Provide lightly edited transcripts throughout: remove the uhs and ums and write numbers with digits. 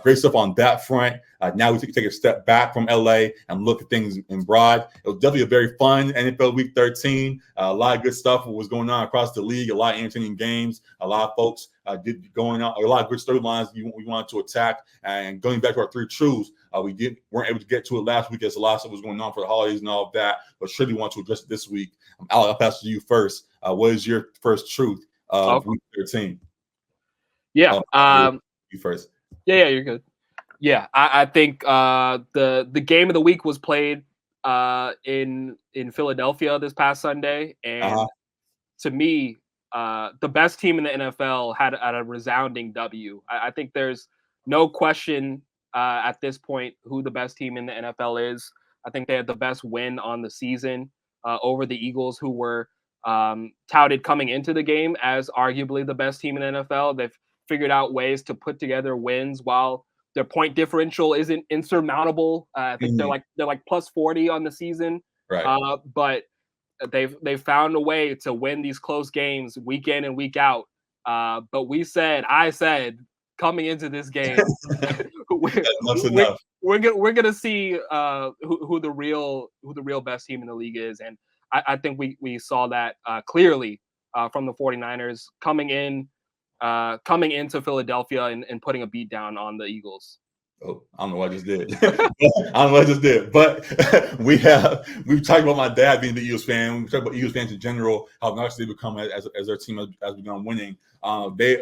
great stuff on that front. Now we take a step back from LA and look at things in broad. It was definitely a very fun NFL Week 13. A lot of good stuff was going on across the league. A lot of entertaining games. A lot of folks did going on. A lot of good storylines we wanted to attack. And going back to our three truths, weren't able to get to it last week as a lot of stuff was going on for the holidays and all of that. But surely want to address it this week. Alec, I'll pass to you first. What is your first truth of Week 13? Yeah. You first. Yeah, you're good. Yeah, I think the game of the week was played in Philadelphia this past Sunday, and to me, the best team in the NFL had a resounding W. I think there's no question at this point who the best team in the NFL is. I think they had the best win on the season over the Eagles, who were touted coming into the game as arguably the best team in the NFL. They've figured out ways to put together wins while their point differential isn't insurmountable. I think they're like plus 40 on the season. Right. But they've found a way to win these close games week in and week out. But I said coming into this game, we're gonna see who the real best team in the league is, and I think we saw that clearly from the 49ers coming into Philadelphia and putting a beat down on the Eagles. Oh, I don't know what I just did. But we've talked about my dad being the Eagles fan. We've talked about Eagles fans in general, how nice they become as their team has begun winning.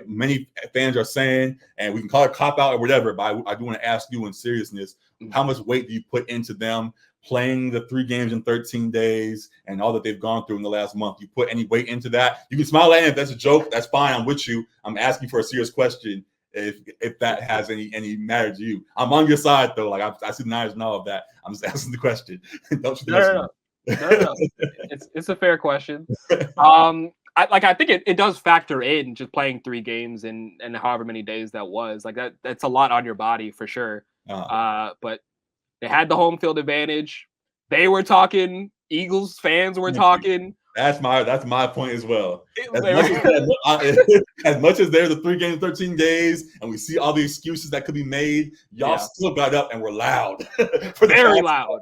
Many fans are saying, and we can call it cop out or whatever, but I do want to ask you in seriousness, how much weight do you put into them playing the 3 games in 13 days and all that they've gone through in the last month? You put any weight into that? You can smile at it if that's a joke. That's fine. I'm with you. I'm asking for a serious question. If that has any matter to you, I'm on your side though. Like I see the Niners and all of that. I'm just asking the question. No. It's a fair question. I think it does factor in just playing 3 games and however many days that was. Like that's a lot on your body for sure. But they had the home field advantage. They were talking. Eagles fans were talking. That's my point as well. As much as there's the 3 games, 13 days, and we see all the excuses that could be made, y'all still got up and were loud. Very loud.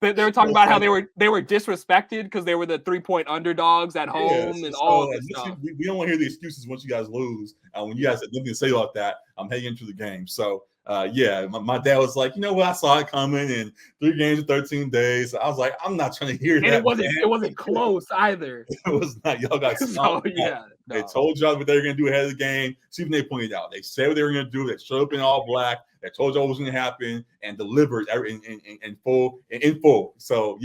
They were talking about how they were disrespected because they were the 3-point underdogs at home and all this stuff. We don't want to hear the excuses once you guys lose. When you guys have nothing to say about that, I'm heading into the game. So my dad was like, you know what, I saw it coming in 3 games in 13 days. I was like, I'm not trying to hear that. It wasn't close either. It was not. Y'all got They told y'all what they were going to do ahead of the game. See when they pointed out. They said what they were going to do. They showed up in all black. They told y'all what was going to happen and delivered in full. So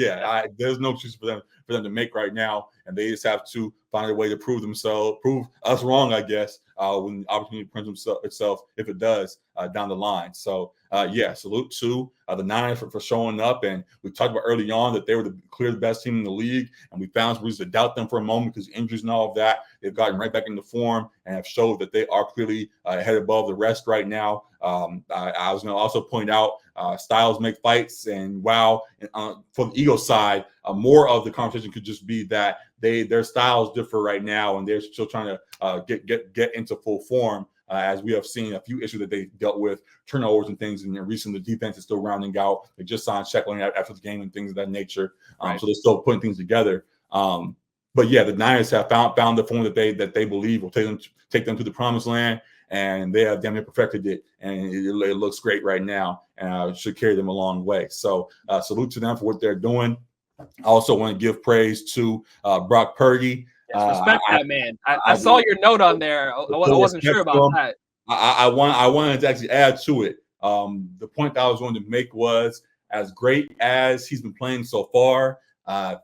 there's no excuse for them to make right now, and they just have to find a way to prove us wrong, I guess, when the opportunity presents itself, if it does, down the line. So salute to the Niners for showing up, and we talked about early on that they were the best team in the league, and we found some reason to doubt them for a moment because injuries and all of that. They've gotten right back into form and have showed that they are clearly ahead above the rest right now. I was going to also point out styles make fights, and for the Eagles side, more of the conversation could just be that their styles differ right now, and they're still trying to get into full form. As we have seen a few issues that they dealt with, turnovers and things, and recently the defense is still rounding out. They just signed Sheckler after the game and things of that nature. So they're still putting things together. But the Niners have found the form that they believe will take them to the promised land, and they have damn near perfected it, and it looks great right now, and should carry them a long way. So salute to them for what they're doing. I also want to give praise to Brock Purdy. Respect that man. I saw your note on there. I wasn't sure about that. I wanted to actually add to it. The point that I was going to make was, as great as he's been playing so far,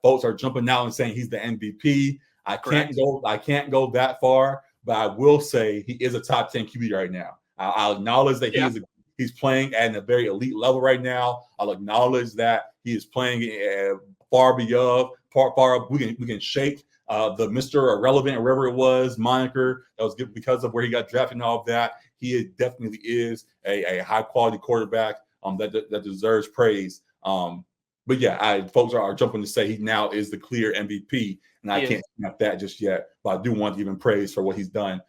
folks are jumping out and saying he's the MVP. I can't go that far, but I will say he is a top 10 QB right now. I'll acknowledge that he's playing at a very elite level right now. I'll acknowledge that he is playing far beyond. We can shake the Mr. Irrelevant or wherever it was moniker that was good because of where he got drafted and all of that. He definitely is a high quality quarterback that deserves praise. But folks are jumping to say he now is the clear MVP, and I can't snap that just yet. But I do want to give him praise for what he's done,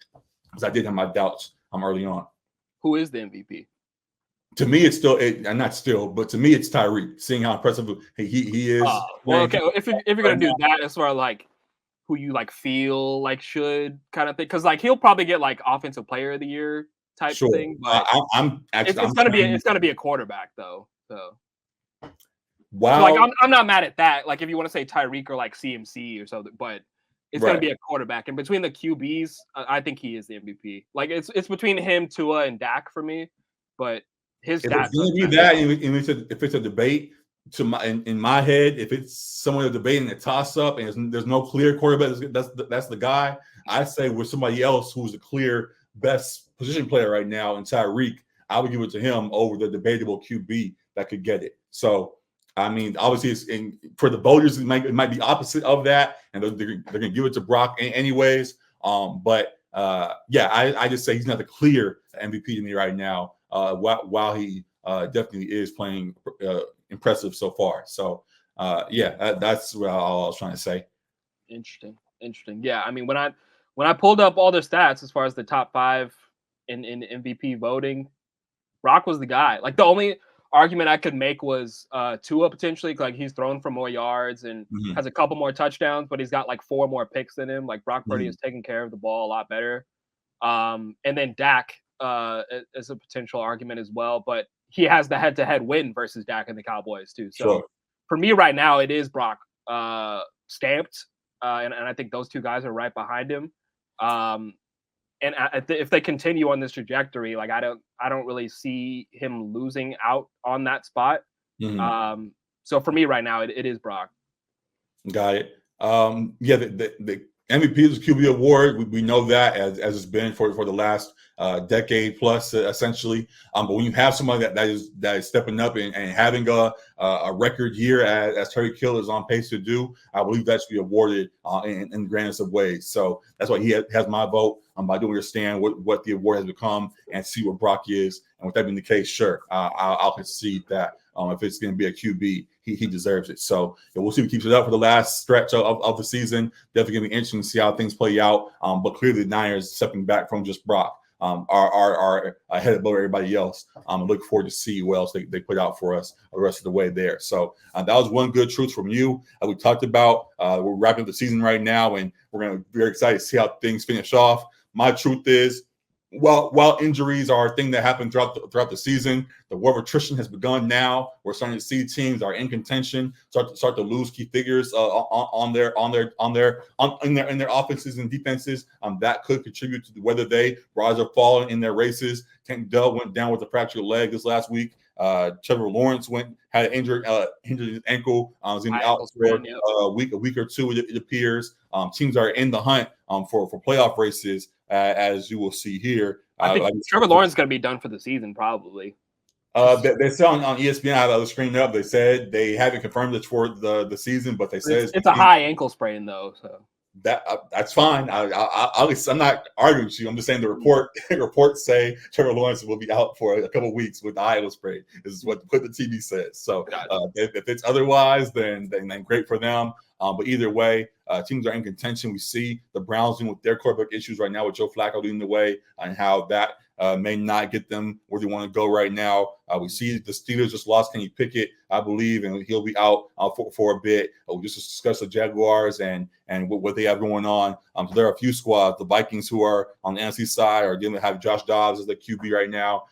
because I did have my doubts early on. Who is the MVP? To me, it's still not still, but to me, it's Tyreek. Seeing how impressive he is. Well, okay. If you're gonna do that, as far as like who you like feel like should kind of thing, because like he'll probably get like offensive player of the year type thing. But it's gonna be a quarterback though. So wow. So like I'm not mad at that. Like if you want to say Tyreek or like CMC or something, but it's gonna be a quarterback. And between the QBs, I think he is the MVP. Like it's between him, Tua, and Dak for me. But his if stats. It's gonna be that, if it's a debate in my head, if it's someone debating a toss up and there's no clear quarterback, that's the guy. I say with somebody else who's a clear best position player right now in Tyreek, I would give it to him over the debatable QB that could get it. So I mean, obviously, for the voters, it might be opposite of that, and they're going to give it to Brock anyways. But I just say he's not the clear MVP to me right now. While he definitely is playing impressive so far. So that's what all I was trying to say. Interesting. Yeah, I mean, when I pulled up all the stats as far as the top 5 in MVP voting, Brock was the guy. Like the only argument I could make was Tua potentially, like he's thrown for more yards and has a couple more touchdowns, but he's got like 4 more picks than him. Like Brock Purdy is taking care of the ball a lot better. And then Dak is a potential argument as well, but he has the head-to-head win versus Dak and the Cowboys too. So for me right now, it is Brock stamped, and I think those two guys are right behind him. And if they continue on this trajectory, like I don't really see him losing out on that spot. So for me right now, it is Brock. Got it. The MVP is a QB award. We know that as it's been for the last decade plus, essentially. But when you have somebody that is stepping up and having a record year as Terry Kill is on pace to do, I believe that should be awarded in the grandest of ways. So that's why he has my vote. But I do understand what the award has become and see what Brock is. And with that being the case, sure, I'll concede that. If it's going to be a QB, he deserves it. So we'll see if he keeps it up for the last stretch of the season. Definitely going to be interesting to see how things play out. But clearly the Niners stepping back from just Brock are ahead above everybody else. Look forward to see what else they put out for us the rest of the way there. So that was one good truth from you. We talked about we're wrapping up the season right now, and we're going to be very excited to see how things finish off. My truth is, while injuries are a thing that happen throughout the season, the war of attrition has begun now. We're starting to see teams that are in contention start to lose key figures in their offenses and defenses. That could contribute to whether they rise or fall in their races. Tank Dell went down with a fractured leg this last week. Trevor Lawrence had an injured his ankle. Was going to be out for a week or two. It appears teams are in the hunt for playoff races, as you will see here. I think Trevor Lawrence is going to be done for the season, probably. They said on ESPN, I have the screen up. They said they haven't confirmed it for the season, but they said it's a high ankle sprain though. So that's fine. I'm not arguing with you. I'm just saying the reports say Trevor Lawrence will be out for a couple of weeks with the ankle sprain. This is what the TV says. So if it's otherwise, then great for them. But either way, teams are in contention. We see the Browns dealing with their quarterback issues right now with Joe Flacco leading the way, and how that may not get them where they want to go right now. We see the Steelers just lost Kenny Pickett, I believe, and he'll be out for a bit. We just discussed the Jaguars and what they have going on. So there are a few squads. The Vikings, who are on the NFC side, are going to have Josh Dobbs as the QB right now,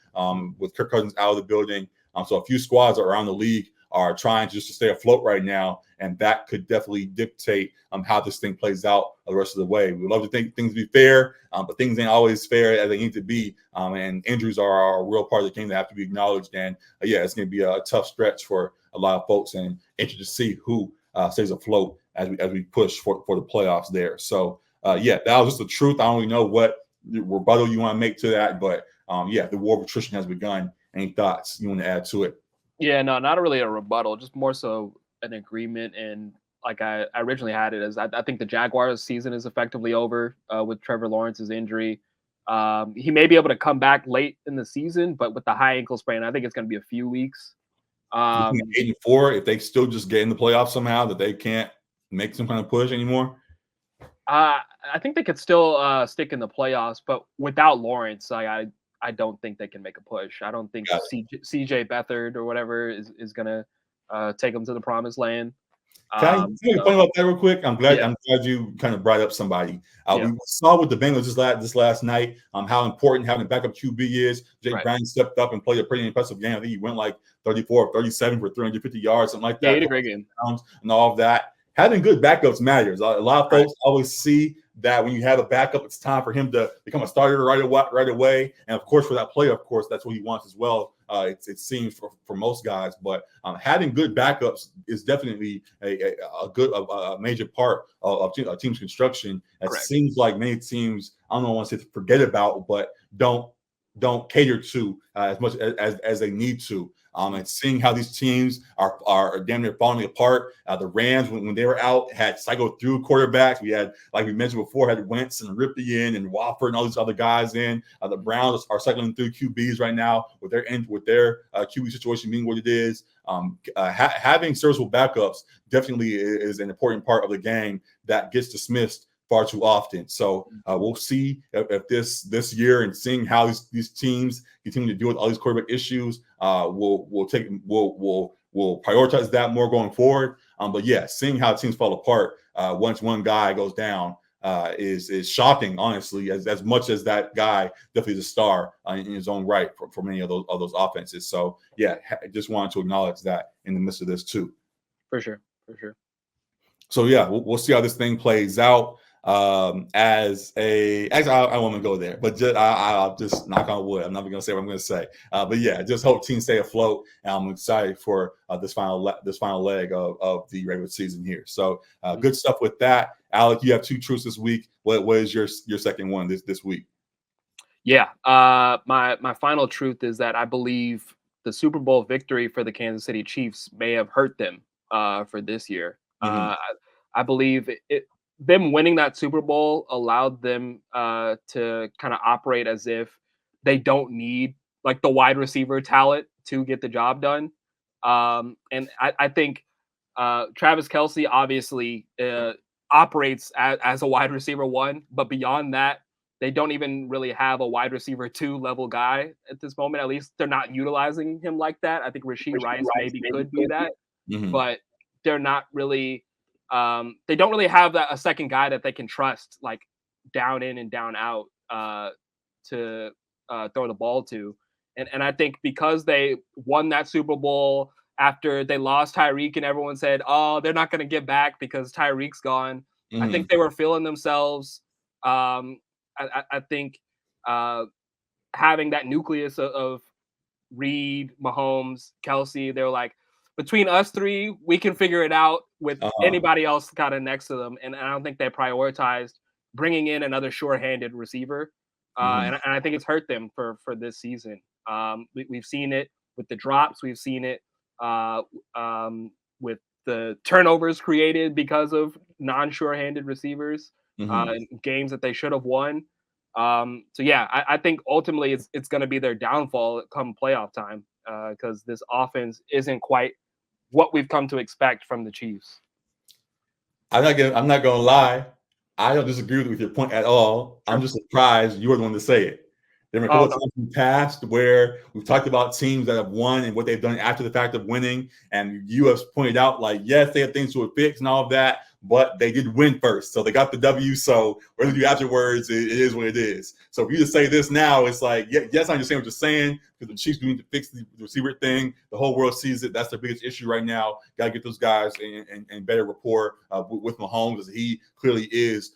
with Kirk Cousins out of the building. So a few squads around the league are trying just to stay afloat right now, and that could definitely dictate how this thing plays out the rest of the way. We love to think things be fair, but things ain't always fair as they need to be, and injuries are a real part of the game that have to be acknowledged. And it's going to be a tough stretch for a lot of folks, and interested to see who stays afloat as we push for the playoffs there. So that was just the truth. I don't really know what rebuttal you want to make to that, but the war of attrition has begun. Any thoughts you want to add to it? Yeah, no, not really a rebuttal, just more so an agreement. And like I originally had it as I think the Jaguars season is effectively over with Trevor Lawrence's injury. He may be able to come back late in the season, but with the high ankle sprain, I think it's going to be a few weeks. 8-4, if they still just get in the playoffs somehow, that they can't make some kind of push anymore. I think they could still stick in the playoffs, but without Lawrence, I don't think they can make a push. I don't think CJ Beathard or whatever is gonna take them to the promised land. Can I tell you a point about that real quick? I'm glad you kind of brought up somebody. We saw with the Bengals this last night how important having a backup QB is. Jake Browning stepped up and played a pretty impressive game. I think he went like 34 or 37 for 350 yards, something like that. Yeah, he did a great game. And all of that. Having good backups matters. A lot of folks always see that when you have a backup, it's time for him to become a starter right away. And of course, for that player, of course, that's what he wants as well. It seems for most guys, but having good backups is definitely a major part of team's construction. It seems like many teams, I don't want to say forget about, but don't cater to as much as they need to. And seeing how these teams are damn near falling apart. The Rams, when they were out, had cycled through quarterbacks. We had, like we mentioned before, had Wentz and Rippey in and Wofford and all these other guys in. The Browns are cycling through QBs right now with their QB situation being what it is. Having serviceable backups definitely is an important part of the game that gets dismissed far too often. So we'll see if this year, and seeing how these teams continue to deal with all these quarterback issues, we'll prioritize that more going forward. But yeah, seeing how teams fall apart once one guy goes down is shocking, honestly. As much as that guy definitely is a star in his own right for many of those offenses. So yeah, I just wanted to acknowledge that in the midst of this too. For sure. So yeah, we'll see how this thing plays out. I want to go there, but I'll just knock on wood. I'm not going to say what I'm going to say, but yeah, just hope teams stay afloat. And I'm excited for this final leg of the regular season here. So good stuff with that. Alec, you have 2 truths this week. What is your second one this week? Yeah, my final truth is that I believe the Super Bowl victory for the Kansas City Chiefs may have hurt them for this year. I believe them winning that Super Bowl allowed them to kind of operate as if they don't need like the wide receiver talent to get the job done. And I think Travis Kelce obviously operates as a wide receiver 1, but beyond that, they don't even really have a wide receiver 2 level guy at this moment. At least they're not utilizing him like that. I think Rashee Rice maybe could be that, but they're not really. They don't really have a second guy that they can trust, like down in and down out, to throw the ball to. And I think because they won that Super Bowl after they lost Tyreek and everyone said, oh, they're not going to get back because Tyreek's gone. I think they were feeling themselves. I think having that nucleus of Reed, Mahomes, Kelce, they were like, between us 3, we can figure it out with anybody else kind of next to them. And I don't think they prioritized bringing in another sure-handed receiver. And I think it's hurt them for this season. We've seen it with the drops. We've seen it with the turnovers created because of non-sure-handed receivers in games that they should have won. So yeah, I think ultimately it's going to be their downfall come playoff time because this offense isn't quite what we've come to expect from the Chiefs. I'm not going to lie. I don't disagree with your point at all. Sure. I'm just surprised you were the one to say it. There were a couple of times in the past where we've talked about teams that have won and what they've done after the fact of winning. And you have pointed out, like, yes, they have things to fix and all of that, but they did win first. So they got the W. So whether you do afterwards, it is what it is. So if you just say this now, it's like, yes, I understand what you're saying because the Chiefs need to fix the receiver thing. The whole world sees it. That's their biggest issue right now. Got to get those guys in better rapport with Mahomes, because he clearly is.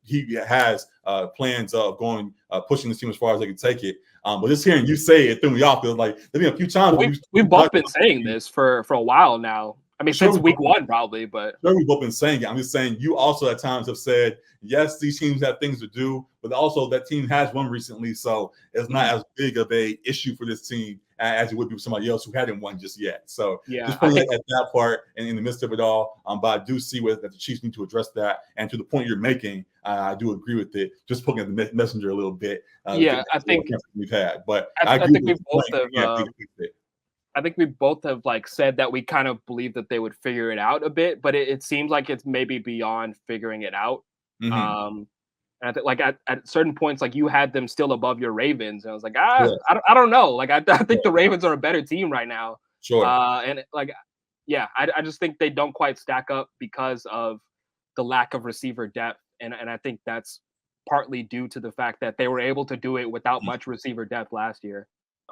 He has plans of going pushing this team as far as they can take it. But just hearing you say it threw me off. It was like there's been a few times we've both been saying this for a while now. I mean, since week 1 probably, but sure, we've both been saying it. I'm just saying you also at times have said, yes, these teams have things to do, but also that team has won recently, so it's not as big of a issue for this team as it would be with somebody else who hadn't won just yet. So yeah, just pointing at that part and in the midst of it all. But I do see that the Chiefs need to address that. And to the point you're making, I do agree with it. Just poking at the messenger a little bit. I think we've had, but I think we both have. I think we both have like said that we kind of believe that they would figure it out a bit, but it seems like it's maybe beyond figuring it out. And I think like at certain points, like you had them still above your Ravens. And I was like, I don't know. Like I think the Ravens are a better team right now. Sure. And like, yeah, I just think they don't quite stack up because of the lack of receiver depth. And I think that's partly due to the fact that they were able to do it without much receiver depth last year.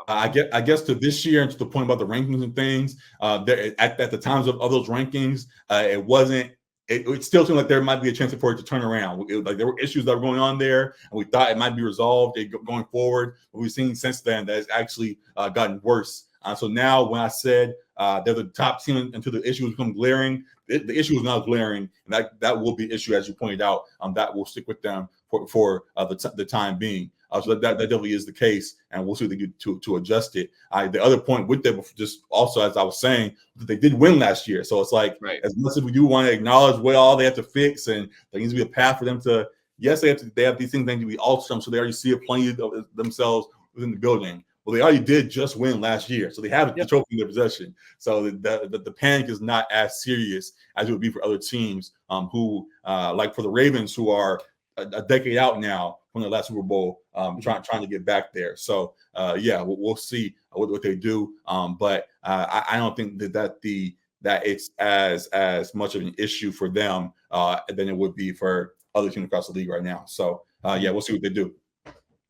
I guess to this year and to the point about the rankings and things, at the times of those rankings, it wasn't. It still seemed like there might be a chance for it to turn around. Like there were issues that were going on there, and we thought it might be resolved going forward. But we've seen since then that it's actually gotten worse. So now, when I said they're the top team until the issue become glaring, the issue is not glaring, and that will be an issue, as you pointed out. That will stick with them for the time being. So that definitely is the case, and we'll see what they do to adjust it. The other point with them, just also as I was saying, they did win last year. So it's like, as much as we do want to acknowledge what all they have to fix, and there needs to be a path for them to, yes, they have these things that need to be altered, so they already see a plenty of themselves within the building. Well, they already did just win last year, so they have the trophy in their possession. So the panic is not as serious as it would be for other teams who, like for the Ravens, who are a decade out now from the last Super Bowl, trying to get back there. So we'll see what they do. But I don't think that it's as much of an issue for them than it would be for other teams across the league right now. So we'll see what they do.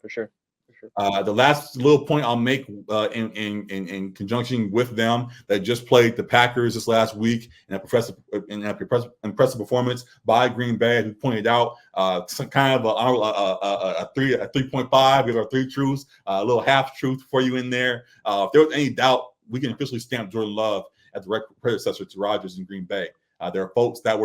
For sure. The last little point I'll make in conjunction with them, that just played the Packers this last week in an impressive performance by Green Bay, who pointed out some kind of a 3.5. We have our 3 truths, a little half truth for you in there. If there was any doubt, we can officially stamp Jordan Love as the predecessor to Rodgers in Green Bay. There are folks that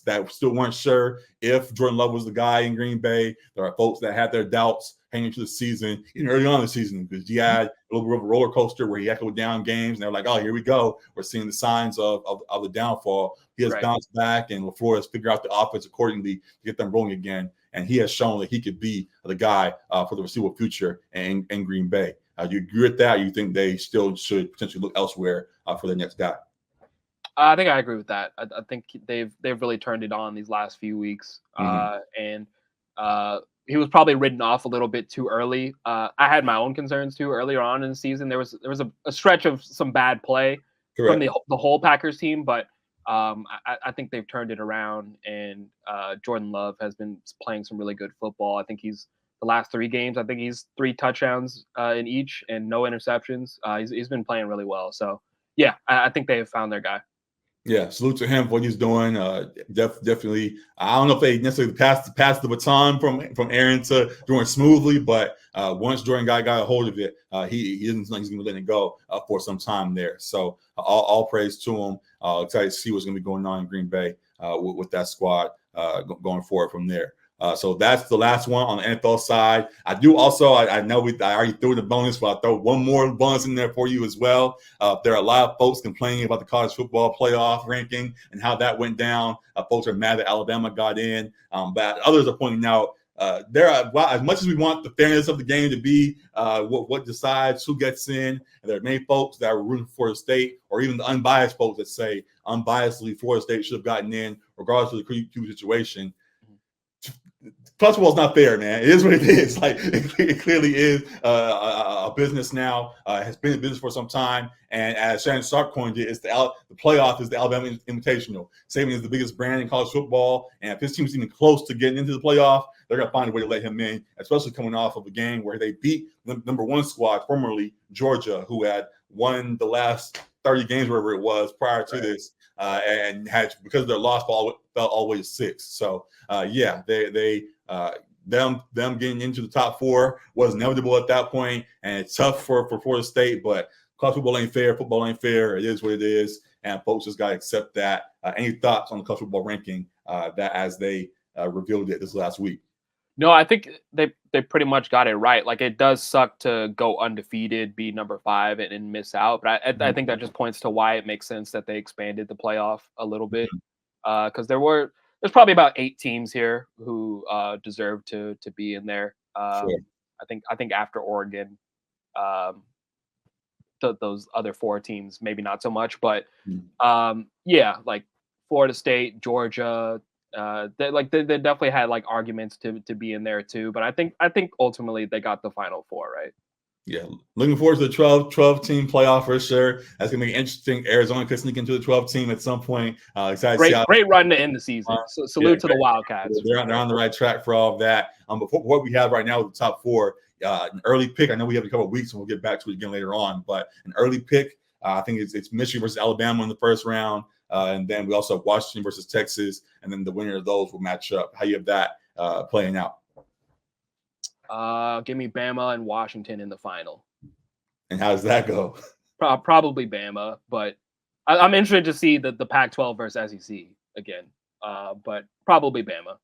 that still weren't sure if Jordan Love was the guy in Green Bay. There are folks that had their doubts heading into the season, even early on in the season, because he had a little bit of a roller coaster where he had to go down games, and they're like, "Oh, here we go. We're seeing the signs of the downfall." He has bounced back, and LaFleur has figured out the offense accordingly to get them rolling again, and he has shown that he could be the guy for the foreseeable future in Green Bay. You agree with that? Or you think they still should potentially look elsewhere for their next guy? I think I agree with that. I think they've really turned it on these last few weeks, and he was probably written off a little bit too early. I had my own concerns too earlier on in the season. There was a stretch of some bad play from the whole Packers team, but I think they've turned it around, and Jordan Love has been playing some really good football. I think the last 3 games, I think he's 3 touchdowns in each and no interceptions. He's been playing really well. So yeah, I think they have found their guy. Yeah, salute to him for what he's doing. Definitely, I don't know if they necessarily passed the baton from Aaron to Jordan smoothly, but once Jordan got a hold of it, he doesn't think he's going to let it go for some time there. So all praise to him. Excited to see what's going to be going on in Green Bay with that squad going forward from there. So that's the last one on the NFL side. I do also, I know I already threw the bonus, but I'll throw one more bonus in there for you as well. There are a lot of folks complaining about the college football playoff ranking and how that went down. Folks are mad that Alabama got in, but others are pointing out as much as we want the fairness of the game to be what decides who gets in, and there are many folks that are rooting for the state, or even the unbiased folks that say unbiasedly Florida State should have gotten in regardless of the QB situation. College football is not fair, man. It is what it is. Like it clearly is a business now. Has been a business for some time, and as Shannon Sharp coined it, the playoff is the Alabama Invitational. Saban is the biggest brand in college football, and if his team's even close to getting into the playoff, they're gonna find a way to let him in. Especially coming off of a game where they beat the number 1 squad, formerly Georgia, who had won the last 30 games, wherever it was prior to this, and had, because of their loss, fell all the way to 6. So them getting into the top 4 was inevitable at that point, and it's tough for Florida State. But college football ain't fair. Football ain't fair. It is what it is, and folks just got to accept that. Any thoughts on the college football ranking that as they revealed it this last week? No, I think they pretty much got it right. Like, it does suck to go undefeated, be number 5, and miss out. But I think that just points to why it makes sense that they expanded the playoff a little bit, because there's probably about 8 teams here who deserve to be in there. Sure. I think after Oregon, those other 4 teams maybe not so much, but like Florida State, Georgia, They definitely had like arguments to be in there too. But I think ultimately they got the Final Four, right? Yeah, looking forward to the 12 team playoff for sure. That's gonna be interesting. Arizona could sneak into the 12 team at some point. Excited to see how great run to end the season. So salute to the Wildcats. They're on the right track for all of that. But what we have right now with the top four, an early pick. I know we have a couple of weeks, and we'll get back to it again later on. But an early pick, I think it's Michigan versus Alabama in the first round, and then we also have Washington versus Texas, and then the winner of those will match up. How you have that playing out? Give me Bama and Washington in the final. And how does that go? Probably Bama, but I'm interested to see the Pac-12 versus SEC again. But probably Bama.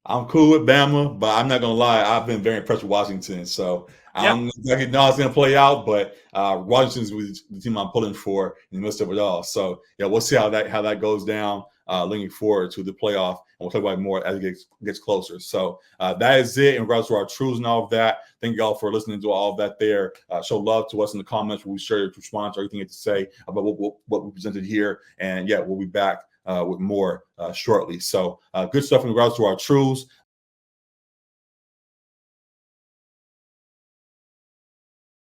I'm cool with Bama, but I'm not gonna lie. I've been very impressed with Washington, so I don't exactly know how it's gonna play out. But Washington's the team I'm pulling for in the midst of it all. So yeah, we'll see how that goes down. Looking forward to the playoff, and we'll talk about it more as it gets closer. So that is it in regards to our truths and all of that. Thank you all for listening to all of that there. Show love to us in the comments where we share your response or everything you have to say about what we presented here. And yeah, we'll be back with more shortly. So good stuff in regards to our truths.